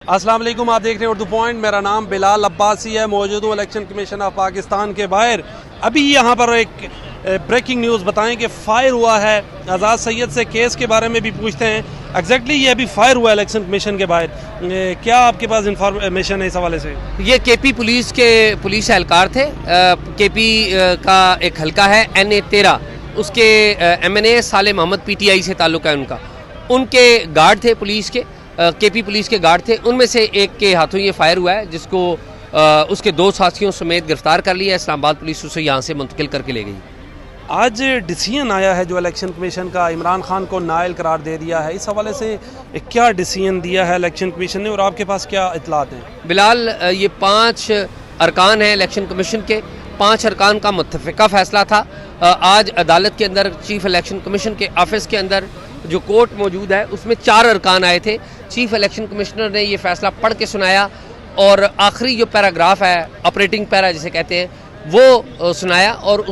अस्सलाम वालेकुम, आप देख रहे हैं उर्दू पॉइंट। मेरा नाम बिलाल अब्बासी है, मौजूद हूँ इलेक्शन कमीशन ऑफ पाकिस्तान के बाहर। अभी यहाँ पर एक ब्रेकिंग न्यूज़ बताएं कि फायर हुआ है। आज़ाद सैयद से केस के बारे में भी पूछते हैं। एग्जैक्टली ये अभी फायर हुआ है इलेक्शन कमीशन के बाहर, क्या आपके पास इंफॉर्मेशन है इस हवाले से? ये केपी पुलिस के पुलिस एहलकार थे। केपी का एक हलका है NA13, उसके MNA साले मोहम्मद PTI से ताल्लुक़ है उनका। उनके गार्ड थे पुलिस के, केपी पुलिस के गार्ड थे। उनमें से एक के हाथों ये फायर हुआ है, जिसको उसके 2 साथियों समेत गिरफ्तार कर लिया। इस्लामाबाद पुलिस उसे यहाँ से मुंतकिल करके ले गई। आज डिसीजन आया है जो इलेक्शन कमीशन का, इमरान खान को नाअहल करार दे दिया है। इस हवाले से क्या डिसीजन दिया है इलेक्शन कमीशन ने और आपके पास क्या इतलात हैं? बिलाल, ये 5 अरकान हैं इलेक्शन कमीशन के। 5 अरकान का मुत्तफ़िका फ़ैसला था। आज अदालत के अंदर, चीफ इलेक्शन कमीशन के ऑफिस के अंदर जो कोर्ट मौजूद है, उसमें 4 अरकान आए थे। चीफ इलेक्शन कमिश्नर ने ये फ़ैसला पढ़ के सुनाया और आखिरी जो पैराग्राफ है, ऑपरेटिंग पैरा जिसे कहते हैं, वो सुनाया। और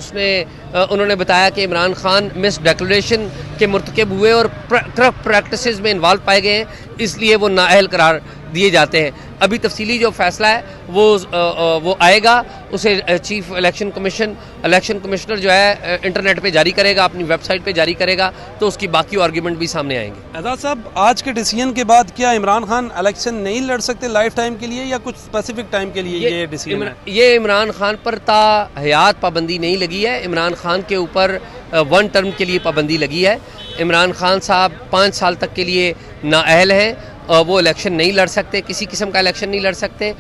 उन्होंने बताया कि इमरान खान मिस डिक्लेरेशन के मुर्तकब हुए और करप्ट प्रैक्टिसेस में इन्वॉल्व पाए गए हैं, इसलिए वो नाअहल करार दिए जाते हैं। अभी तफसीली जो फ़ैसला है वो आएगा, उसे चीफ इलेक्शन कमिश्नर जो है इंटरनेट पे जारी करेगा, अपनी वेबसाइट पे जारी करेगा, तो उसकी बाकी आर्गूमेंट भी सामने आएंगे। आज़ाद साहब, आज के डिसीजन के बाद क्या इमरान खान इलेक्शन नहीं लड़ सकते लाइफ टाइम के लिए या कुछ स्पेसिफिक टाइम के लिए ये डिसीजन है? ये इमरान खान पर ता हयात पाबंदी नहीं लगी है। इमरान खान के ऊपर 1 टर्म के लिए पाबंदी लगी है। इमरान खान साहब 5 साल तक के लिए नाअहल हैं, वो इलेक्शन नहीं लड़ सकते, किसी किस्म का इलेक्शन नहीं लड़ सकते।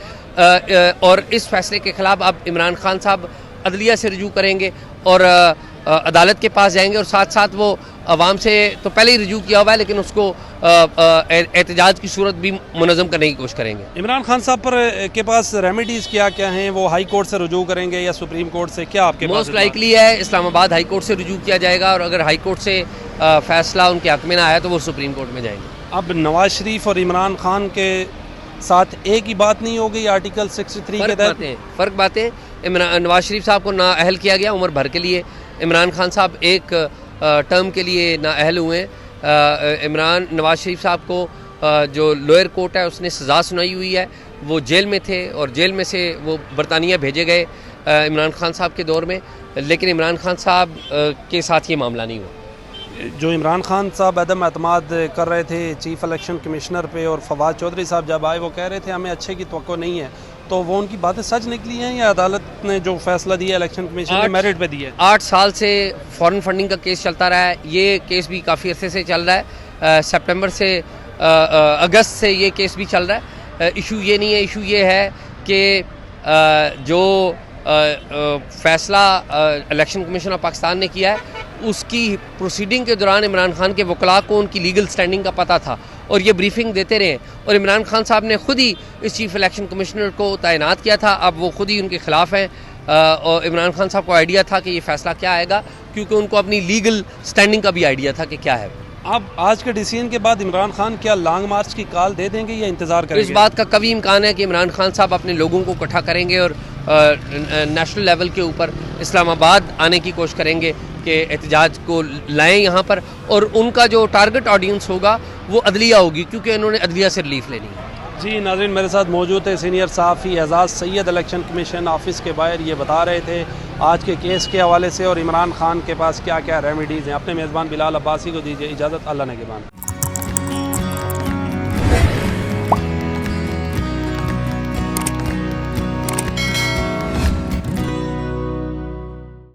और इस फैसले के ख़िलाफ़ अब इमरान खान साहब अदलिया से रुजू करेंगे और अदालत के पास जाएंगे। और साथ साथ वो अवाम से तो पहले ही रुजू किया हुआ है, लेकिन उसको एहतजाज की सूरत भी मुनज़्ज़म करने की कोशिश करेंगे। इमरान खान साहब पर के पास रेमेडीज़ क्या क्या हैं? वो हाई कोर्ट से रुजू करेंगे या सुप्रीम कोर्ट से? क्या आपके मोस्ट लाइकली है इस्लामाबाद हाई कोर्ट से रुजू किया जाएगा, और अगर हाई कोर्ट से फ़ैसला उनके हक़ में ना आया तो वो सुप्रीम कोर्ट में जाएंगे। अब नवाज शरीफ और इमरान खान के साथ एक ही बात नहीं हो गई आर्टिकल 63 के तहत? फ़र्क बातें। नवाज शरीफ साहब को नाअहल किया गया उम्र भर के लिए। इमरान खान साहब एक टर्म के लिए नाअहल हुए। नवाज शरीफ साहब को जो लोअर कोर्ट है उसने सज़ा सुनाई हुई है। वो जेल में थे और जेल में से वो बरतानिया भेजे गए इमरान खान साहब के दौर में, लेकिन इमरान खान साहब के साथ ये मामला नहीं हुआ। जो इमरान खान साहब अदम एतमाद कर रहे थे चीफ इलेक्शन कमिश्नर पे, और फवाद चौधरी साहब जब आए वो कह रहे थे हमें अच्छे की तवक्को नहीं है, तो वो उनकी बातें सच निकली हैं या अदालत ने जो फैसला दिया इलेक्शन कमीशन ने मेरिट पे दिया? 8 साल से फॉरेन फंडिंग का केस चलता रहा है। ये केस भी काफ़ी अरसे से चल रहा है। सितंबर से अगस्त से ये केस भी चल रहा है। इशू ये नहीं है, इशू ये है कि जो फैसला इलेक्शन कमीशन ऑफ पाकिस्तान ने किया है, उसकी प्रोसीडिंग के दौरान इमरान खान के वकला को उनकी लीगल स्टैंडिंग का पता था और ये ब्रीफिंग देते रहे। और इमरान खान साहब ने खुद ही इस चीफ इलेक्शन कमिश्नर को तैनात किया था। अब वो खुद ही उनके ख़िलाफ़ हैं और इमरान खान साहब को आइडिया था कि ये फ़ैसला क्या आएगा, क्योंकि उनको अपनी लीगल स्टैंडिंग का भी आइडिया था कि क्या है। अब आज के डिसीजन के बाद इमरान खान क्या लॉन्ग मार्च की कॉल दे देंगे या इंतज़ार करेंगे? इस बात का कभी इम्कान है कि इमरान खान साहब अपने लोगों को इकट्ठा करेंगे और नेशनल लेवल के ऊपर इस्लामाबाद आने की कोशिश करेंगे कि एहतजाज को लाएं यहाँ पर। और उनका जो टारगेट ऑडियंस होगा वो अदलिया होगी, क्योंकि उन्होंने अदलिया से रिलीफ लेनी है। जी नाज़रीन, मेरे साथ मौजूद है सीनियर सहाफ़ी आज़ाद सैयद इलेक्शन कमीशन ऑफिस के बाहर। ये बता रहे थे आज के केस के हवाले से और इमरान खान के पास क्या क्या रेमेडीज़ हैं। अपने मेज़बान बिलाल अब्बासी को दीजिए इजाज़त। अल्लाह ने के बाद।